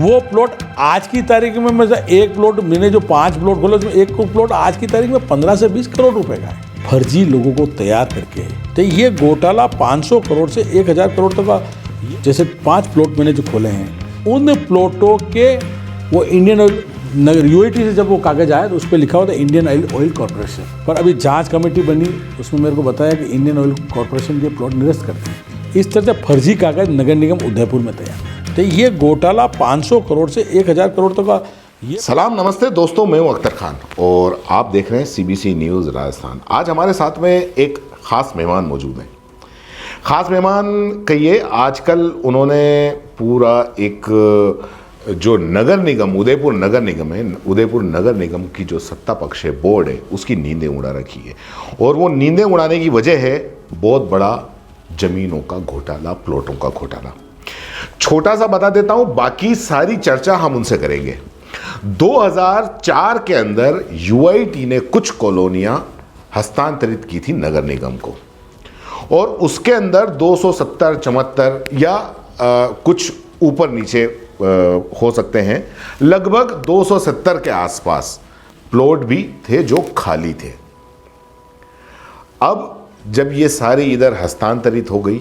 वो प्लॉट आज की तारीख में मतलब एक प्लॉट मैंने जो 5 प्लॉट खोले उसमें एक प्लॉट आज की तारीख में 15 से 20 करोड़ रुपए का है। फर्जी लोगों को तैयार करके तो ये घोटाला 500 करोड़ से 1000 करोड़ तक का, जैसे 5 प्लॉट मैंने जो खोले हैं उन प्लॉटों के वो इंडियन ऑयल नगर यूआईटी से जब वो कागज आया तो उस पर लिखा हुआ था इंडियन ऑयल कॉर्पोरेशन, पर अभी जांच कमेटी बनी उसमें मेरे को बताया कि इंडियन ऑयल कॉर्पोरेशन के प्लॉट निरस्त करते हैं। इस तरह से फर्जी कागज नगर निगम उदयपुर में तैयार तो ये घोटाला 500 करोड़ से 1000 करोड़ तक का। ये सलाम नमस्ते दोस्तों, मैं हूं अख्तर खान और आप देख रहे हैं सीबीसी न्यूज़ राजस्थान। आज हमारे साथ में एक ख़ास मेहमान मौजूद हैं। ख़ास मेहमान कहिए, आजकल उन्होंने पूरा एक जो नगर निगम उदयपुर नगर निगम है, उदयपुर नगर निगम की जो सत्ता पक्ष है, बोर्ड है, उसकी नींदें उड़ा रखी है। और वो नींदें उड़ाने की वजह है बहुत बड़ा ज़मीनों का घोटाला, प्लॉटों का घोटाला। छोटा सा बता देता हूं, बाकी सारी चर्चा हम उनसे करेंगे। 2004 के अंदर यूआईटी ने कुछ कॉलोनियां हस्तांतरित की थी नगर निगम को और उसके अंदर 270 74 या कुछ ऊपर नीचे हो सकते हैं, लगभग 270 के आसपास प्लॉट भी थे जो खाली थे। अब जब ये सारी इधर हस्तांतरित हो गई,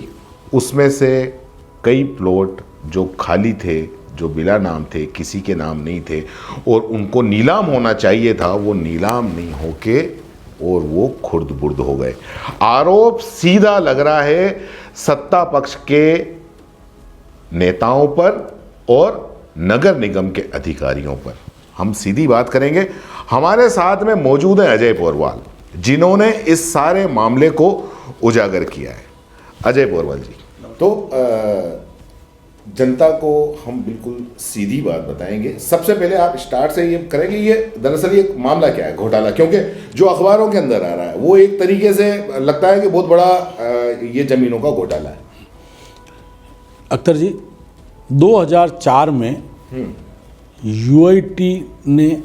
उसमें से कई प्लॉट जो खाली थे, जो बिला नाम थे, किसी के नाम नहीं थे और उनको नीलाम होना चाहिए था, वो नीलाम नहीं होके और वो खुर्द बुर्द हो गए। आरोप सीधा लग रहा है सत्ता पक्ष के नेताओं पर और नगर निगम के अधिकारियों पर। हम सीधी बात करेंगे। हमारे साथ में मौजूद है अजय पोरवाल, जिन्होंने इस सारे मामले को उजागर किया है। अजय पोरवाल जी, तो जनता को हम बिल्कुल सीधी बात बताएंगे। सबसे पहले आप स्टार्ट से ये करेंगे, ये दरअसल ये मामला क्या है घोटाला, क्योंकि जो अखबारों के अंदर आ रहा है वो एक तरीके से लगता है कि बहुत बड़ा ये जमीनों का घोटाला है। अख्तर जी, 2004 में यूआईटी ने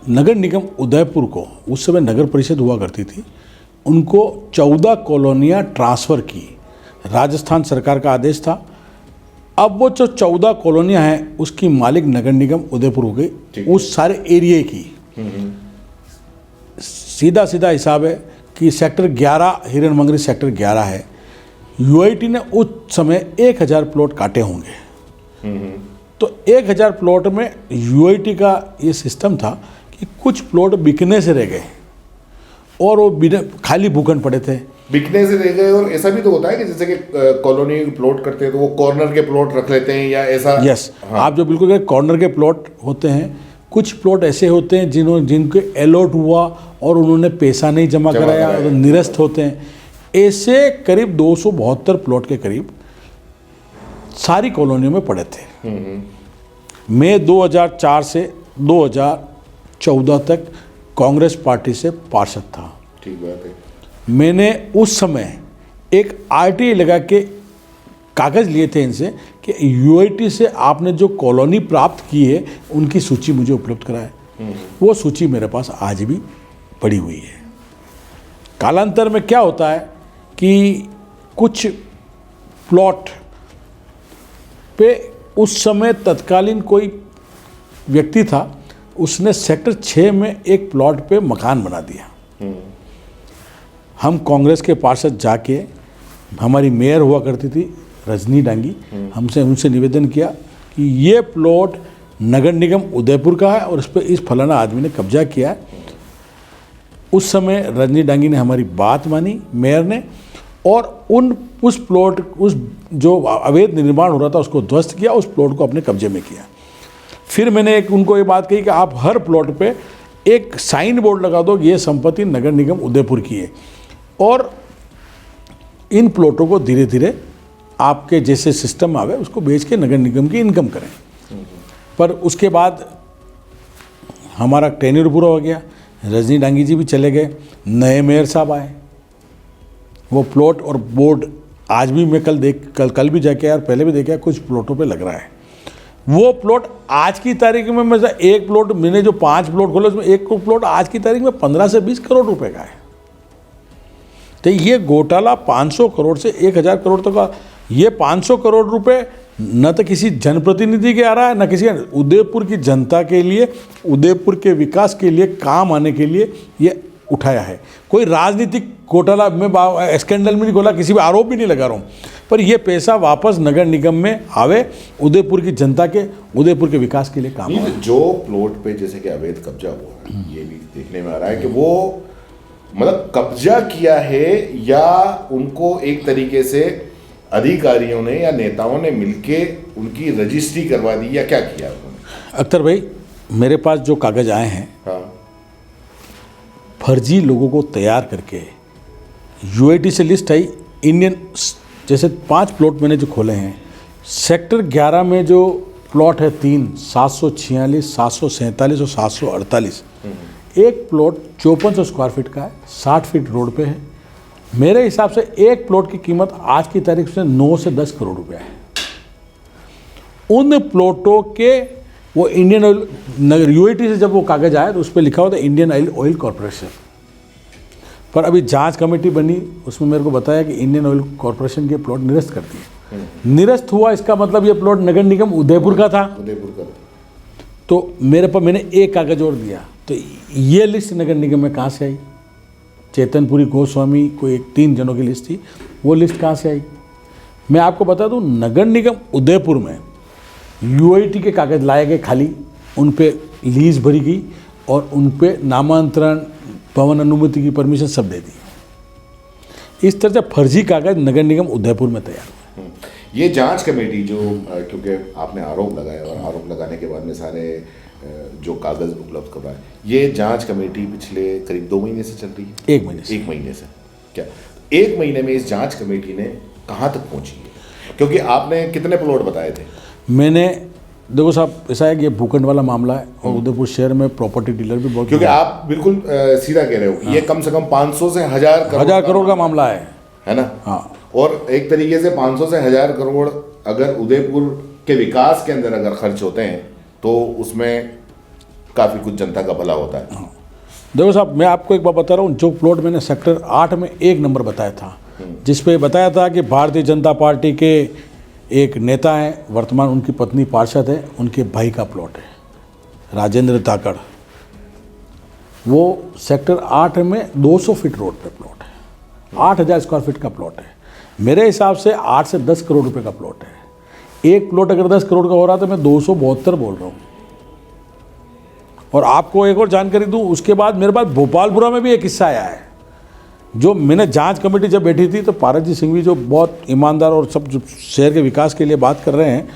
नगर निगम उदयपुर को, उस समय नगर परिषद हुआ करती थी, उनको 14 कॉलोनियाँ ट्रांसफ़र की। राजस्थान सरकार का आदेश था। अब वो जो 14 कॉलोनियाँ हैं उसकी मालिक नगर निगम उदयपुर हो गई, उस सारे एरिया की। सीधा सीधा हिसाब है कि सेक्टर 11 हिरन मंगरी सेक्टर 11 है। यूआईटी ने उस समय 1000 प्लॉट काटे होंगे। तो 1000 प्लॉट में यूआईटी का ये सिस्टम था कि कुछ प्लॉट बिकने से रह गए और वो खाली भूखंड पड़े थे, बिकने से रह गए। और ऐसा भी तो होता है कि जैसे कि कॉलोनी प्लॉट करते हैं तो वो कॉर्नर के प्लॉट रख लेते हैं या ऐसा। यस, हाँ। आप जो बिल्कुल कॉर्नर के प्लॉट होते हैं, कुछ प्लॉट ऐसे होते हैं जिनके अलॉट हुआ और उन्होंने पैसा नहीं जमा कराया और निरस्त होते हैं। ऐसे करीब 272 प्लॉट के करीब सारी कॉलोनियों में पड़े थे। मैं 2004 से 2014 तक कांग्रेस पार्टी से पार्षद था। ठीक बात है। मैंने उस समय एक आरटीआई लगा के कागज़ लिए थे इनसे कि यूआईटी से आपने जो कॉलोनी प्राप्त की है उनकी सूची मुझे उपलब्ध कराए। वो सूची मेरे पास आज भी पड़ी हुई है। कालांतर में क्या होता है कि कुछ प्लॉट पे उस समय तत्कालीन कोई व्यक्ति था, उसने सेक्टर 6 में एक प्लॉट पे मकान बना दिया। हम कांग्रेस के पार्षद जाके, हमारी मेयर हुआ करती थी रजनी डांगी, हमसे उनसे निवेदन किया कि ये प्लॉट नगर निगम उदयपुर का है और इस पर इस फलाना आदमी ने कब्जा किया है। उस समय रजनी डांगी ने हमारी बात मानी, मेयर ने, और उस प्लॉट, उस जो अवैध निर्माण हो रहा था उसको ध्वस्त किया, उस प्लॉट को अपने कब्जे में किया। फिर मैंने उनको ये बात कही कि आप हर प्लॉट पे एक साइन बोर्ड लगा दो, ये संपत्ति नगर निगम उदयपुर की है, और इन प्लॉटों को धीरे धीरे आपके जैसे सिस्टम आवे उसको बेच के नगर निगम की इनकम करें। पर उसके बाद हमारा टेन्योर पूरा हो गया, रजनी डांगी जी भी चले गए, नए मेयर साहब आए। वो प्लॉट और बोर्ड आज भी मैं कल भी जाके आया और पहले भी देखा, कुछ प्लॉटों पे लग रहा है। वो प्लॉट आज की तारीख में मतलब एक प्लॉट मैंने जो 5 प्लॉट खोले उसमें एक प्लॉट आज की तारीख में 15 से 20 करोड़ रुपए का है। तो ये घोटाला 500 करोड़ से 1000 करोड़ तक का, ये 500 करोड़ रुपए न तो किसी जनप्रतिनिधि के आ रहा है, न किसी उदयपुर की जनता के लिए, उदयपुर के विकास के लिए काम आने के लिए ये उठाया है। कोई राजनीतिक घोटाला में स्कैंडल में नहीं खोला, किसी पे आरोप भी नहीं लगा रहा हूँ, पर ये पैसा वापस नगर निगम में आवे, उदयपुर की जनता के, उदयपुर के विकास के लिए काम आवे। जो प्लॉट पे जैसे कि अवैध कब्जा हुआ है, ये भी देखने में आ रहा है कि वो मतलब कब्जा किया है या उनको एक तरीके से अधिकारियों ने या नेताओं ने मिलके उनकी रजिस्ट्री करवा दी या क्या किया उन्होंने? अख्तर भाई, मेरे पास जो कागज आए हैं, हाँ, फर्जी लोगों को तैयार करके यूआईटी से लिस्ट आई, इंडियन, जैसे 5 प्लॉट मैंने जो खोले हैं, सेक्टर 11 में जो प्लॉट है 3, 746, 747 और 748, एक प्लॉट 5400 स्क्वायर फीट का है, 60 फीट रोड पे है। मेरे हिसाब से एक प्लॉट की कीमत आज की तारीख से 9 से 10 करोड़ रुपया है। उन प्लॉटों के वो इंडियन ऑयल नगर यूआईटी से जब वो कागज आया तो उस पर लिखा हुआ था इंडियन ऑयल कॉरपोरेशन, पर अभी जांच कमेटी बनी, उसमें मेरे को बताया कि इंडियन ऑयल कॉरपोरेशन के प्लॉट निरस्त कर दिए। निरस्त हुआ, इसका मतलब ये प्लॉट नगर निगम उदयपुर का था। उदयपुर का तो मेरे पास, मैंने एक कागज और दिया, तो ये लिस्ट नगर निगम में कहाँ से आई? चेतनपुरी गोस्वामी, कोई 3 जनों की लिस्ट थी, वो लिस्ट कहाँ से आई? मैं आपको बता दूं, नगर निगम उदयपुर में यूआईटी के कागज लाए गए खाली, उन पे लीज भरी गई और उन पे नामांतरण, भवन अनुमति की परमिशन सब दे दी। इस तरह से फर्जी कागज नगर निगम उदयपुर में तैयार हुआ। ये जांच कमेटी जो, क्योंकि आपने आरोप लगाया और आरोप लगाने के बाद में सारे जो कागज उपलब्ध करवाए, ये जांच कमेटी पिछले करीब 2 महीने से चल रही है? 1 महीने से। 1 महीने से क्या 1 महीने में इस जांच कमेटी ने कहाँ तक पहुँची है? क्योंकि आपने कितने प्लॉट बताए थे? मैंने, देखो साहब, ऐसा है कि ये भूखंड वाला मामला है और उदयपुर शहर में प्रॉपर्टी डीलर भी बहुत, क्योंकि आप बिल्कुल सीधा कह रहे हो कि ये कम से कम 500 से 1000 करोड़ का मामला है ना? हाँ। और एक तरीके से 500 से 1000 करोड़ अगर उदयपुर के विकास के अंदर अगर खर्च होते हैं तो उसमें काफ़ी कुछ जनता का भला होता है। देखो साहब, मैं आपको एक बात बता रहा हूँ, जो प्लॉट मैंने सेक्टर 8 में 1 नंबर बताया था, जिस पे बताया था कि भारतीय जनता पार्टी के एक नेता हैं, वर्तमान उनकी पत्नी पार्षद है, उनके भाई का प्लॉट है, राजेंद्र ताकड़, वो सेक्टर 8 में 200 फीट रोड पे प्लॉट है, 8000 स्क्वायर फीट का प्लॉट है। मेरे हिसाब से 8 से 10 करोड़ रुपए का प्लॉट है। एक प्लॉट अगर 10 करोड़ का हो रहा तो मैं 272 बोल रहा हूँ। और आपको एक और जानकारी दूँ, उसके बाद मेरे पास भोपालपुरा में भी एक किस्सा आया है, जो मैंने जांच कमेटी जब बैठी थी तो पारस सिंह भी, जो बहुत ईमानदार और सब जो शहर के विकास के लिए बात कर रहे हैं,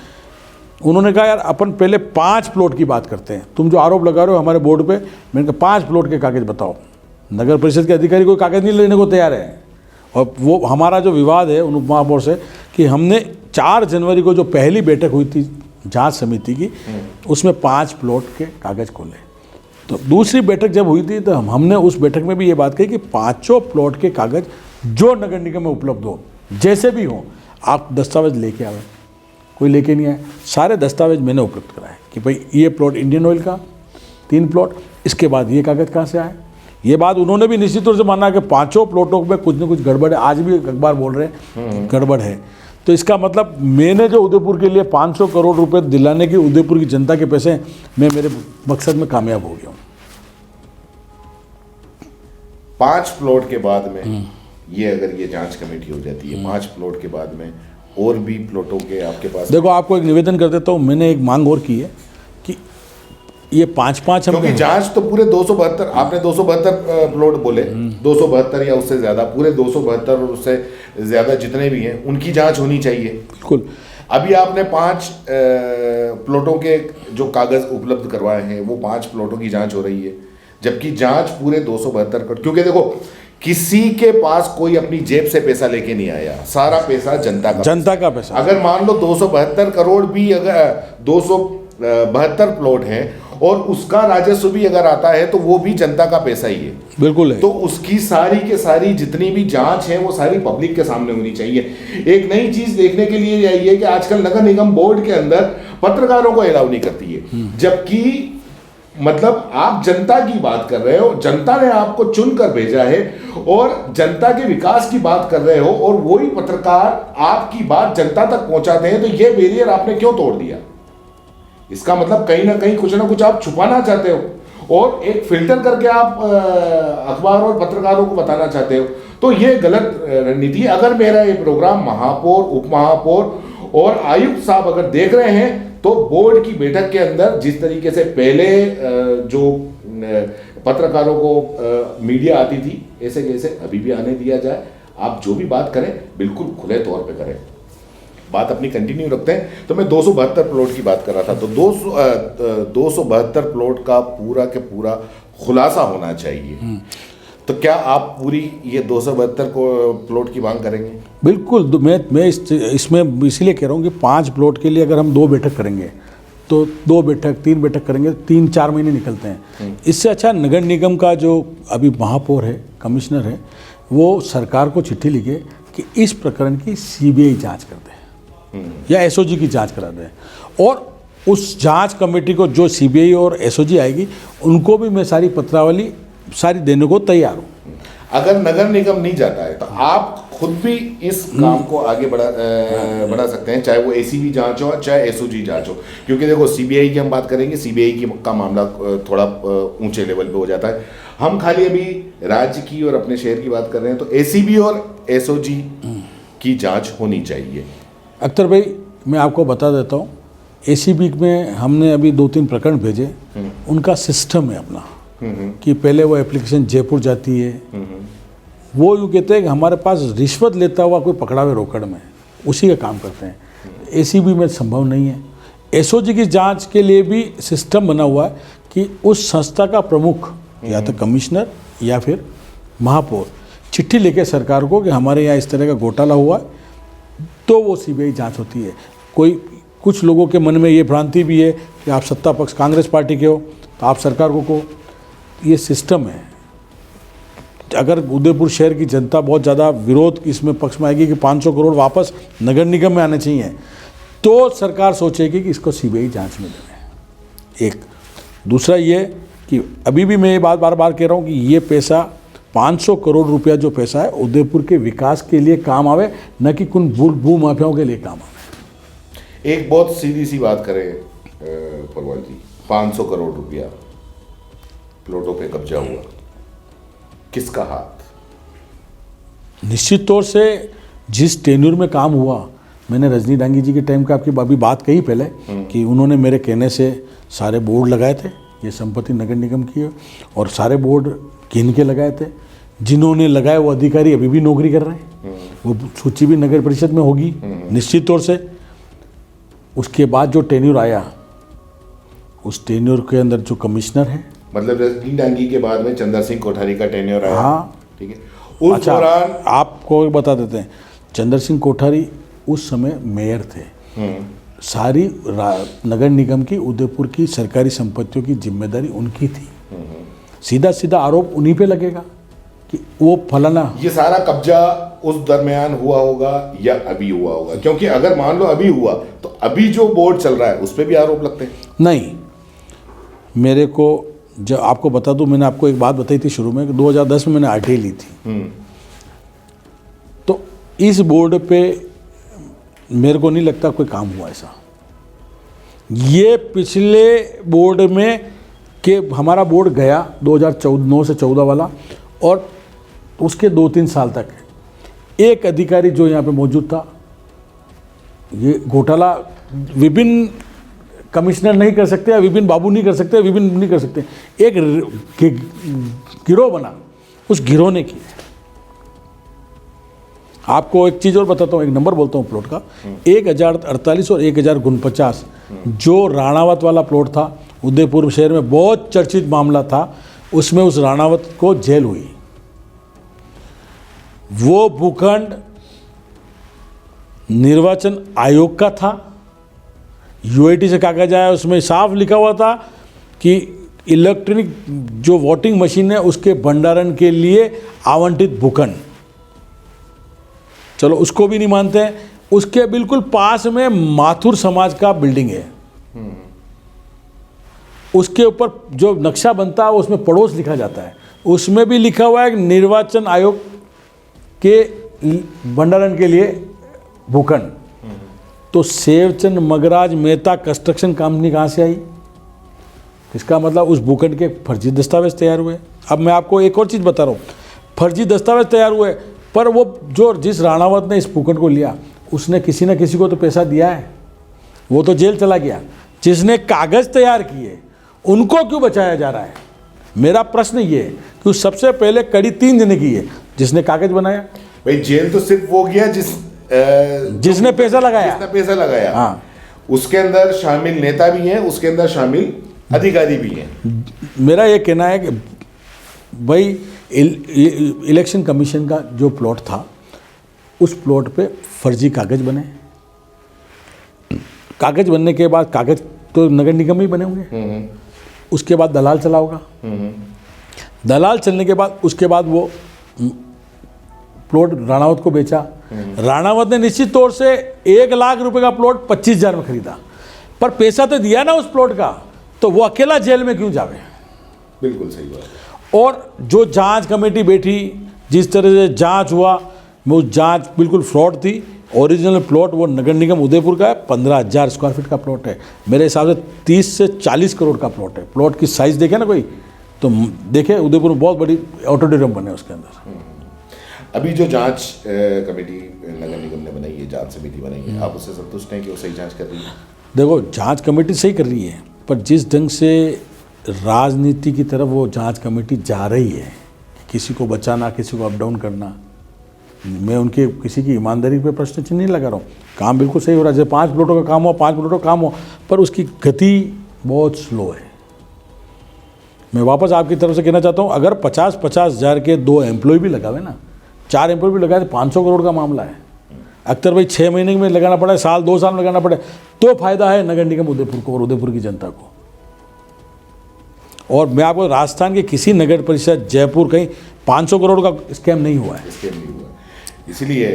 उन्होंने कहा यार अपन पहले 5 प्लॉट की बात करते हैं, तुम जो आरोप लगा रहे हो हमारे बोर्ड पे। मैंने कहा 5 प्लॉट के कागज़ बताओ। नगर परिषद के अधिकारी कोई कागज़ नहीं लेने को तैयार है। और वो हमारा जो विवाद है उन उपमहापौर से, कि हमने 4 जनवरी को जो पहली बैठक हुई थी जांच समिति की, उसमें 5 प्लॉट के कागज़ खोले। तो दूसरी बैठक जब हुई थी तो हमने उस बैठक में भी ये बात कही कि 5 प्लॉट के कागज़ जो नगर निगम में उपलब्ध हो, जैसे भी हो, आप दस्तावेज लेके आए। कोई लेके नहीं आए, सारे दस्तावेज मैंने उपलब्ध कराए कि भाई ये प्लॉट इंडियन ऑयल का 3 प्लॉट, इसके बाद ये कागज़ कहाँ से आए। ये बात उन्होंने भी निश्चित रूप से माना कि 5 प्लॉटों में कुछ न कुछ गड़बड़ है। आज भी अखबार बोल रहे हैं गड़बड़ है। तो इसका मतलब मैंने जो उदयपुर के लिए 500 करोड़ रुपए दिलाने की उदयपुर की जनता के पैसे, मैं मेरे मकसद में कामयाब हो गया हूँ। 5 प्लॉट के बाद में ये अगर ये जांच कमेटी हो जाती है, 5 प्लॉट के बाद में और भी प्लॉटों के आपके पास, देखो आपको एक निवेदन कर देता हूँ, मैंने एक मांग और की है कि ये 5-5 हम, क्योंकि जांच तो पूरे 272, आपने 272 प्लॉट बोले, 272 या उससे ज़्यादा, पूरे 272 और उससे ज़्यादा जितने भी हैं उनकी जांच होनी चाहिए। बिल्कुल। अभी आपने 5 प्लॉटों के जो कागज़ उपलब्ध करवाए हैं, वो 5 प्लॉटों की जांच हो रही है, जबकि जांच पूरे 272 करोड़, क्योंकि देखो किसी के पास कोई अपनी जेब से पैसा लेके नहीं आया, सारा पैसा जनता का पैसा। अगर मान लो 272 करोड़ भी, अगर 272 प्लॉट हैं और उसका राजस्व भी अगर आता है तो वो भी जनता का पैसा ही है। बिल्कुल है। तो उसकी सारी के सारी जितनी भी जांच है वो सारी पब्लिक के सामने होनी चाहिए। एक नई चीज देखने के लिए यही है कि आजकल नगर निगम बोर्ड के अंदर पत्रकारों को अलाउ नहीं करती है, जबकि मतलब आप जनता की बात कर रहे हो, जनता ने आपको चुनकर भेजा है और जनता के विकास की बात कर रहे हो, और वही पत्रकार आपकी बात जनता तक पहुंचाते हैं, तो ये बैरियर आपने क्यों तोड़ दिया? इसका मतलब कहीं ना कहीं कुछ ना कुछ आप छुपाना चाहते हो और एक फिल्टर करके आप अखबार और पत्रकारों को बताना चाहते हो, तो ये गलत रणनीति है। अगर मेरा ये प्रोग्राम महापौर, उप महापौर और आयुक्त साहब अगर देख रहे हैं, तो बोर्ड की बैठक के अंदर जिस तरीके से पहले जो पत्रकारों को मीडिया आती थी, ऐसे कैसे अभी भी आने दिया जाए। आप जो भी बात करें बिल्कुल खुले तौर पे करें, बात अपनी कंटिन्यू रखते हैं। तो मैं 272 प्लॉट की बात कर रहा था, तो 272 प्लॉट का पूरा के पूरा खुलासा होना चाहिए। तो क्या आप पूरी ये 272 को प्लॉट की मांग करेंगे? बिल्कुल। मैं इसमें इसीलिए कह रहा हूँ कि 5 प्लॉट के लिए अगर हम 2 बैठक करेंगे तो 2 बैठक 3 बैठक करेंगे, 3-4 महीने निकलते हैं। इससे अच्छा नगर निगम का जो अभी महापौर है, कमिश्नर है, वो सरकार को चिट्ठी लिखे कि इस प्रकरण की CBI जांच कर दें या SOG की जांच करा दें, और उस जांच कमेटी को जो CBI और SOG आएगी उनको भी मैं सारी पत्रावली सारी देने को तैयार हूँ। अगर नगर निगम नहीं जाता है तो आप खुद भी इस काम को आगे बढ़ा सकते हैं, चाहे वो ACB जांच हो चाहे SOG जांच हो। क्योंकि देखो CBI की हम बात करेंगे, CBI की का मामला थोड़ा ऊंचे लेवल पे हो जाता है। हम खाली अभी राज्य की और अपने शहर की बात कर रहे हैं, तो ACB और SOG की जांच होनी चाहिए। अख्तर भाई, मैं आपको बता देता हूँ, ACB में हमने अभी 2-3 प्रकरण भेजे। उनका सिस्टम है अपना कि पहले वो एप्लीकेशन जयपुर जाती है, वो यूँ कहते हैं कि हमारे पास रिश्वत लेता हुआ कोई पकड़ा हुए रोकड़ में, उसी का काम करते हैं। ACB में संभव नहीं है। SOG की जांच के लिए भी सिस्टम बना हुआ है कि उस संस्था का प्रमुख या तो कमिश्नर या फिर महापौर चिट्ठी लेके सरकार को कि हमारे यहाँ इस तरह का घोटाला हुआ है, तो वो CBI जांच होती है। कुछ लोगों के मन में ये भ्रांति भी है कि आप सत्ता पक्ष कांग्रेस पार्टी के हो तो आप सरकार को ये सिस्टम है। अगर उदयपुर शहर की जनता बहुत ज़्यादा विरोध इसमें पक्ष में आएगी कि 500 करोड़ वापस नगर निगम में आने चाहिए, तो सरकार सोचेगी कि इसको CBI जांच में देना। एक दूसरा ये कि अभी भी मैं ये बात बार बार कह रहा हूँ कि ये पैसा 500 करोड़ रुपया जो पैसा है उदयपुर के विकास के लिए काम आवे, न कि कुछ भू माफियाओं के लिए काम आवे। एक बहुत सीधी सी बात करें परवाल जी, 500 करोड़ रुपया प्लॉटों पे कब्जा हुआ, किसका हाथ? निश्चित तौर से जिस टेन्यूर में काम हुआ, मैंने रजनी डांगी जी के टाइम का आपकी अभी बात कही पहले कि उन्होंने मेरे कहने से सारे बोर्ड लगाए थे, ये संपत्ति नगर निगम की है, और सारे बोर्ड गिन के लगाए थे। जिन्होंने लगाए वो अधिकारी अभी भी नौकरी कर रहे हैं, वो सूची भी नगर परिषद में होगी निश्चित तौर से। उसके बाद जो टेन्यूर आया, उस टेन्यूर के अंदर जो कमिश्नर है, मतलब रजनी डांगी के बाद में चंद्र सिंह कोठारी का टेन्योर आया। हाँ, ठीक है। उस दौरान आपको बता देते हैं, चंद्र सिंह कोठारी उस समय मेयर थे। सारी नगर निगम की उदयपुर की सरकारी संपत्तियों की जिम्मेदारी उनकी थी। सीधा सीधा आरोप उन्हीं पे लगेगा कि वो फलाना। ये सारा कब्जा उस दरमियान हुआ होगा या अभी हुआ होगा? क्योंकि अगर मान लो अभी हुआ तो अभी जो बोर्ड चल रहा है उस पर भी आरोप लगते हैं। नहीं, मेरे को जब आपको बता दूं, मैंने आपको एक बात बताई थी शुरू में कि 2010 में मैंने RTI ली थी। तो इस बोर्ड पे मेरे को नहीं लगता कोई काम हुआ ऐसा। ये पिछले बोर्ड में कि हमारा बोर्ड गया 2009 से 14 वाला, और उसके 2-3 साल तक एक अधिकारी जो यहाँ पे मौजूद था, ये घोटाला विभिन्न कमिश्नर नहीं कर सकते, या विभिन्न बाबू नहीं कर सकते, विभिन्न नहीं कर सकते, एक गिरोह बना, उस गिरोह ने की। आपको एक चीज़ और बताता हूँ, एक नंबर बोलता हूँ प्लॉट का, 1048 और 1049 जो राणावत वाला प्लॉट था, उदयपुर शहर में बहुत चर्चित मामला था, उसमें उस राणावत को जेल हुई। वो भूखंड निर्वाचन आयोग का था, UIT से कागज आया, उसमें साफ लिखा हुआ था कि इलेक्ट्रॉनिक जो वोटिंग मशीन है उसके भंडारण के लिए आवंटित भूखंड। चलो उसको भी नहीं मानते हैं, उसके बिल्कुल पास में माथुर समाज का बिल्डिंग है, उसके ऊपर जो नक्शा बनता है उसमें पड़ोस लिखा जाता है, उसमें भी लिखा हुआ है कि निर्वाचन आयोग के भंडारण के लिए भूखंड। तो सेवचंद मगराज मेहता कंस्ट्रक्शन कंपनी कहाँ से आई? इसका मतलब उस भूखंड के फर्जी दस्तावेज तैयार हुए। अब मैं आपको एक और चीज़ बता रहा हूँ, फर्जी दस्तावेज तैयार हुए, पर वो जिस राणावत ने इस भूखंड को लिया उसने किसी न किसी को तो पैसा दिया है, वो तो जेल चला गया। जिसने कागज़ तैयार किए उनको क्यों बचाया जा रहा है? मेरा प्रश्न ये है कि सबसे पहले कड़ी 3 जने की है, जिसने कागज़ बनाया। भाई जेल तो सिर्फ वो गया जिसने पैसा लगाया। हाँ, उसके अंदर शामिल नेता भी हैं, उसके अंदर शामिल अधिकारी भी हैं। मेरा ये कहना है कि भाई इलेक्शन कमीशन का जो प्लॉट था उस प्लॉट पे फर्जी कागज़ बने। कागज़ बनने के बाद, कागज़ तो नगर निगम ही बने होंगे, उसके बाद दलाल चला होगा। दलाल चलने के बाद उसके बाद वो प्लॉट राणावत को बेचा। राणावत ने निश्चित तौर से 1 लाख रुपए का प्लॉट 25,000 में खरीदा, पर पैसा तो दिया ना उस प्लॉट का, तो वो अकेला जेल में क्यों जावे? बिल्कुल सही बात। और जो जांच कमेटी बैठी, जिस तरह से जांच हुआ, वो जांच बिल्कुल फ्रॉड थी। ओरिजिनल प्लॉट वो नगर निगम उदयपुर का है, 15,000 स्क्वायर फीट का प्लॉट है। मेरे हिसाब से 30 से 40 करोड़ का प्लॉट है। प्लॉट की साइज़ देखे ना कोई, तो देखे उदयपुर में बहुत बड़ी ऑडिटोरियम बने उसके अंदर। अभी जो जांच कमेटी नगर निगम ने बनाई है, जांच समिति बनाई है, आप उससे संतुष्ट हैं कि वो सही जांच कर रही है? देखो, जांच कमेटी सही कर रही है, पर जिस ढंग से राजनीति की तरफ वो जांच कमेटी जा रही है, किसी को बचाना, किसी को अप डाउन करना, मैं उनके किसी की ईमानदारी पे प्रश्न चिन्ह नहीं लगा रहा हूँ। काम बिल्कुल सही हो रहा है। जैसे 5 प्लॉटों का काम हुआ, 5 प्लॉटों का काम हो, पर उसकी गति बहुत स्लो है। मैं वापस आपकी तरफ से कहना चाहता हूँ, अगर 50-50 हज़ार के 2 एम्प्लॉय भी लगावे ना, 4 एम्प्लॉय भी लगाए, तो 500 करोड़ का मामला है। अख्तर भाई 6 महीने में लगाना पड़े, साल 2 साल में लगाना पड़े, तो फायदा है नगर निगम उदयपुर को और उदयपुर की जनता को। और मैं आपको राजस्थान के किसी नगर परिषद, जयपुर, कहीं 500 करोड़ का स्कैम नहीं हुआ है। स्कैम नहीं हुआ। इसीलिए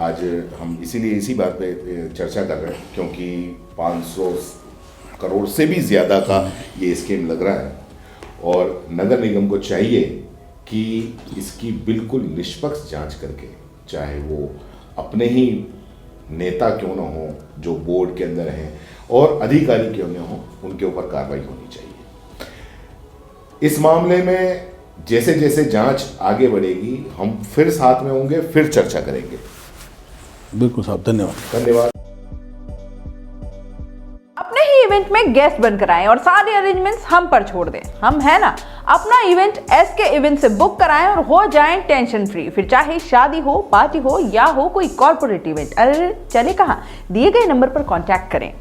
आज हम इसी बात पे चर्चा कर रहे हैं, क्योंकि 500 करोड़ से भी ज़्यादा का ये स्कीम लग रहा है। और नगर निगम को चाहिए कि इसकी बिल्कुल निष्पक्ष जांच करके, चाहे वो अपने ही नेता क्यों ना हो जो बोर्ड के अंदर हैं और अधिकारी क्यों ना हो, उनके ऊपर कार्रवाई होनी चाहिए। इस मामले में जैसे जैसे जांच आगे बढ़ेगी हम फिर साथ में होंगे, फिर चर्चा करेंगे। बिल्कुल साहब, धन्यवाद। अपने ही इवेंट में गेस्ट बनकर आएं और सारे अरेंजमेंट्स हम पर छोड़ दें। हम है ना, अपना इवेंट SK इवेंट से बुक कराएं और हो जाएं टेंशन फ्री। फिर चाहे शादी हो, पार्टी हो या हो कोई कॉर्पोरेट इवेंट, अरे चले कहां, दिए गए नंबर पर कांटेक्ट करें।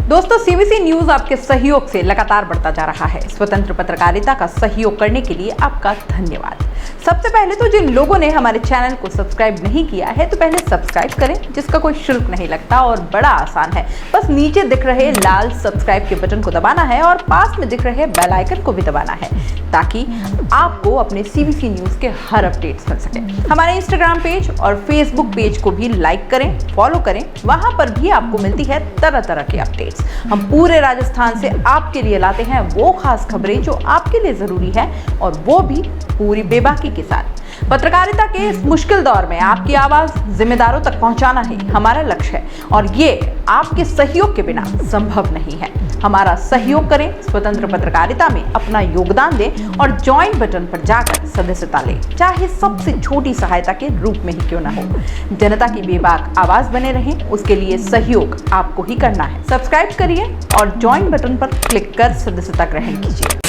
दोस्तों, CBC न्यूज आपके सहयोग से लगातार बढ़ता जा रहा है। स्वतंत्र पत्रकारिता का सहयोग करने के लिए आपका धन्यवाद। सबसे पहले तो जिन लोगों ने हमारे चैनल को सब्सक्राइब नहीं किया है, तो पहले सब्सक्राइब करें, जिसका कोई शुल्क नहीं लगता और बड़ा आसान है। बस नीचे दिख रहे लाल सब्सक्राइब के बटन को दबाना है और पास में दिख रहे बेल आइकन को भी दबाना है, ताकि आपको अपने CBC न्यूज के हर अपडेट्स मिल सके। हमारे इंस्टाग्राम पेज और फेसबुक पेज को भी लाइक करें, फॉलो करें, वहां पर भी आपको मिलती है तरह तरह की अपडेट्स। हम पूरे राजस्थान से आपके लिए लाते हैं वो खास खबरें जो आपके लिए जरूरी है, और वो भी पूरी बेबाकी के साथ। पत्रकारिता के इस मुश्किल दौर में आपकी आवाज जिम्मेदारों तक पहुंचाना ही हमारा लक्ष्य है, और ये आपके सहयोग के बिना संभव नहीं है। हमारा सहयोग करें, स्वतंत्र पत्रकारिता में अपना योगदान दें और ज्वाइन बटन पर जाकर सदस्यता लें, चाहे सबसे छोटी सहायता के रूप में ही क्यों ना हो। जनता की बेबाक आवाज बने रहें, उसके लिए सहयोग आपको ही करना है। सब्सक्राइब करिए और ज्वाइन बटन पर क्लिक कर सदस्यता ग्रहण कीजिए।